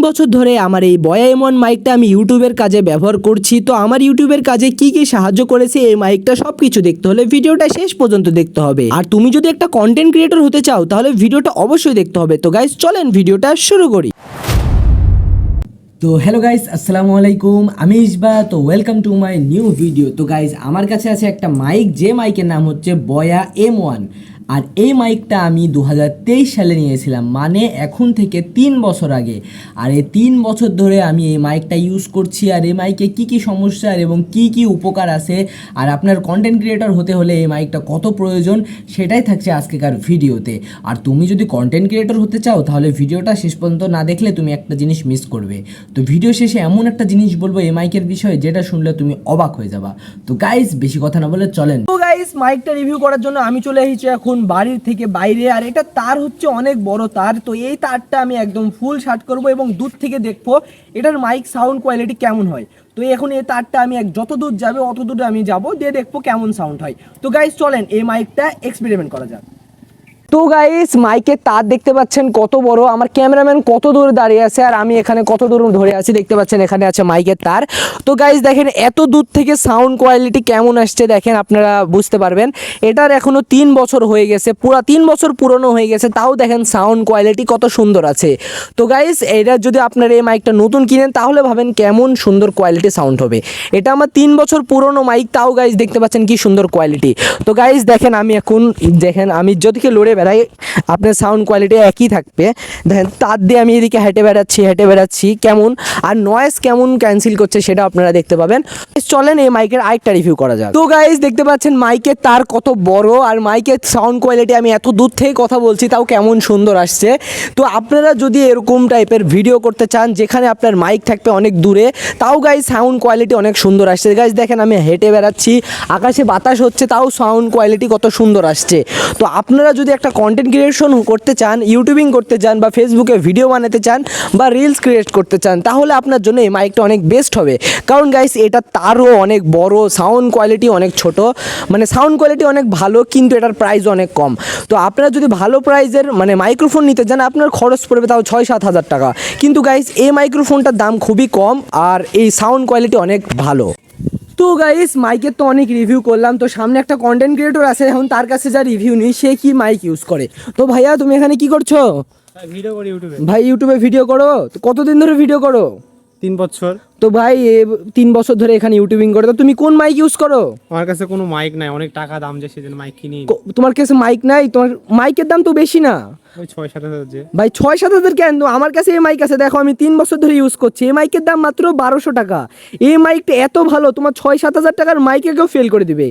বছর ধরে আমার এই বয়া এমন মাইকটা আমি ইউটিউবের কাজে ব্যবহার করছি। তো আমার ইউটিউবের কাজে কি কি সাহায্য করেছে এই মাইকটা সবকিছু দেখতে হলে ভিডিওটা শেষ পর্যন্ত দেখতে হবে। আর তুমি যদি একটা কন্টেন্ট ক্রিয়েটর হতে চাও তাহলে ভিডিওটা অবশ্যই দেখতে হবে। তো গাইস চলেন ভিডিওটা শুরু করি। তো হ্যালো গাইস, আসসালামু আলাইকুম, আমি ইসবা। তো welcome to my new video. তো গাইস আমার কাছে আছে একটা মাইক, যে মাইকের নাম হচ্ছে বয়া M1। আর এই মাইকটা আমি 2023 সালে নিয়েছিলাম, মানে এখন থেকে 3 বছর আগে। আর এই 3 বছর ধরে আমি এই মাইকটা ইউজ করছি। আর এই মাইকে কী কী সমস্যা এবং কী কী উপকার আছে, আর আপনার কন্টেন্ট ক্রিয়েটর হতে হলে এই মাইকটা কত প্রয়োজন, সেটাই থাকছে আজকেকার ভিডিওতে। আর তুমি যদি কন্টেন্ট ক্রিয়েটর হতে চাও তাহলে ভিডিওটা শেষ পর্যন্ত না দেখলে তুমি একটা জিনিস মিস করবে। তো ভিডিও শেষে এমন একটা জিনিস বলবো এই মাইকের বিষয়ে, যেটা শুনলে তুমি অবাক হয়ে যাবা। তো গাইস বেশি কথা না বলে চলেন। তো গাইস মাইকটা রিভিউ করার জন্য আমি চলে এসেছি এখন বাড়ির থেকে বাইরে। আর এটা তার হচ্ছে অনেক বড় তার। তো এই তারটা আমি একদম ফুল শার্ট করব এবং দূর থেকে দেখবো এটার মাইক সাউন্ড কোয়ালিটি কেমন হয়। তো এখন এই তারটা আমি যত দূর যাবে অত দূরে আমি যাব, দিয়ে দেখবো কেমন সাউন্ড হয়। তো গাইস চলেন এই মাইকটা এক্সপেরিমেন্ট করা যাক। তো গাইস মাইকের তার দেখতে পাচ্ছেন কত বড়, আমার ক্যামেরাম্যান কত দূরে দাঁড়িয়ে আছে আর আমি এখানে কত দূর ধরে আছি, দেখতে পাচ্ছেন এখানে আছে মাইকের তার। তো গাইস দেখেন এত দূর থেকে সাউন্ড কোয়ালিটি কেমন আসছে দেখেন, আপনারা বুঝতে পারবেন। এটার এখনো 3 বছর হয়ে গেছে, পুরা 3 বছর পুরনো হয়ে গেছে, তাও দেখেন সাউন্ড কোয়ালিটি কত সুন্দর আছে। তো গাইস এটা যদি আপনারা এই মাইকটা নতুন কিনেন তাহলে ভাবেন কেমন সুন্দর কোয়ালিটি সাউন্ড হবে। এটা আমার 3 বছর পুরনো মাইক, তাও গাইস দেখতে পাচ্ছেন কি সুন্দর কোয়ালিটি। তো গাইস দেখেন আমি এখন দেখেন আমি যদিকে লড়ে বেড়াই আপনার সাউন্ড কোয়ালিটি একই থাকবে। দেখেন তার দিয়ে আমি এদিকে হেঁটে বেড়াচ্ছি কেমন, আর নয়েজ কেমন ক্যান্সেল করছে সেটা আপনারা দেখতে পাবেন। চলেন এই মাইকের আরেকটা রিভিউ করা যাক। তো গাইস দেখতে পাচ্ছেন মাইকের তার কত বড়, আর মাইকের সাউন্ড কোয়ালিটি আমি এত দূর থেকে কথা বলছি তাও কেমন সুন্দর আসছে। তো আপনারা যদি এরকম টাইপের ভিডিও করতে চান যেখানে আপনার মাইক থাকবে অনেক দূরে, তাও গাইস সাউন্ড কোয়ালিটি অনেক সুন্দর আসছে। গাইস দেখেন আমি হেঁটে বেড়াচ্ছি, আকাশে বাতাস হচ্ছে, তাও সাউন্ড কোয়ালিটি কত সুন্দর আসছে। তো আপনারা যদি একটা কন্টেন্ট ক্রিয়েশন করতে চান, ইউটিউবিং করতে চান, বা ফেসবুকে ভিডিও বানাতে চান, বা রিলস ক্রিয়েট করতে চান, তাহলে আপনার জন্য এই মাইকটা অনেক বেস্ট হবে। কারণ গাইস এটা তারও অনেক বড়, সাউন্ড কোয়ালিটি অনেক ছোট, মানে সাউন্ড কোয়ালিটি অনেক ভালো, কিন্তু এটার প্রাইস অনেক কম। তো আপনারা যদি ভালো প্রাইজের মানে মাইক্রোফোন নিতে চান আপনার খরচ পড়বে তাও 6-7 হাজার টাকা। কিন্তু গাইস এই মাইক্রোফোনটার দাম খুবই কম আর এই সাউন্ড কোয়ালিটি অনেক ভালো। তো গাইস মাইকের তো অনেক রিভিউ করলাম, তো সামনে একটা কন্টেন্ট ক্রিয়েটর আছে, এখন তার কাছে যা রিভিউ নিই সে কি মাইক ইউজ করে। তো ভাইয়া তুমি এখানে কি করছো? ভিডিও করি ইউটিউবে। ভাই ইউটিউবে ভিডিও করো? তো কতদিন ধরে ভিডিও করো? 3 বছর। তো ভাই 3 বছর ধরে এখানে ইউটিউবিং করো, তো তুমি কোন মাইক ইউজ করো? আমার কাছে কোনো মাইক নাই, অনেক টাকা দাম যে সেজন্য মাইক কিনি। তোমার কাছে মাইক নাই? তোমার মাইকের দাম তো বেশি না ওই 6-7 হাজার। যে ভাই 6-7 হাজার কেন? আমার কাছে এই মাইক আছে, দেখো আমি 3 বছর ধরে ইউজ করছি, এই মাইকের দাম মাত্র 1200 টাকা। এই মাইকটা এত ভালো, তোমার 6-7 হাজার টাকার মাইকে কেউ ফেল করে দিবে।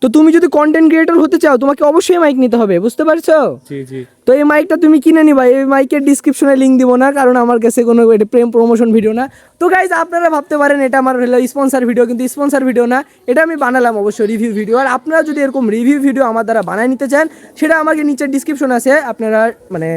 তো তুমি যদি কন্টেন্ট ক্রিয়েটর হতে চাও তোমাকে অবশ্যই মাইক নিতে হবে, বুঝতে পারছো? জি জি। তো এই মাইকটা তুমি কিনে নিবা, এই মাইকের ডিসক্রিপশনে লিঙ্ক দিব না, কারণ আমার কাছে কোনো প্রেম প্রমোশন ভিডিও না। তো গাইজ আপনারা ভাবতে পারেন এটা আমার হলো স্পন্সার ভিডিও, কিন্তু স্পন্সার ভিডিও না, এটা আমি বানালাম অবশ্যই রিভিউ ভিডিও। আর আপনারা যদি এরকম রিভিউ ভিডিও আমার দ্বারা বানায় নিতে চান সেটা আমাকে নিচের ডিসক্রিপশন আছে, আপনারা মানে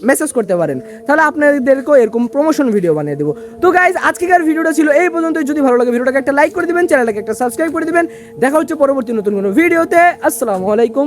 মেসেজ করতে পারেন, তাহলে আপনাদেরকেও এরকম প্রমোশন ভিডিও বানিয়ে দেবো। তো গাইজ আজকেকার ভিডিওটা ছিল এই পর্যন্তই। যদি ভালো লাগে ভিডিওটাকে একটা লাইক করে দিবেন, চ্যানেলটাকে একটা সাবস্ক্রাইব করে দিবেন। দেখা হচ্ছে পরবর্তী নতুন কোনো ভিডিওতে। আসসালামু আলাইকুম।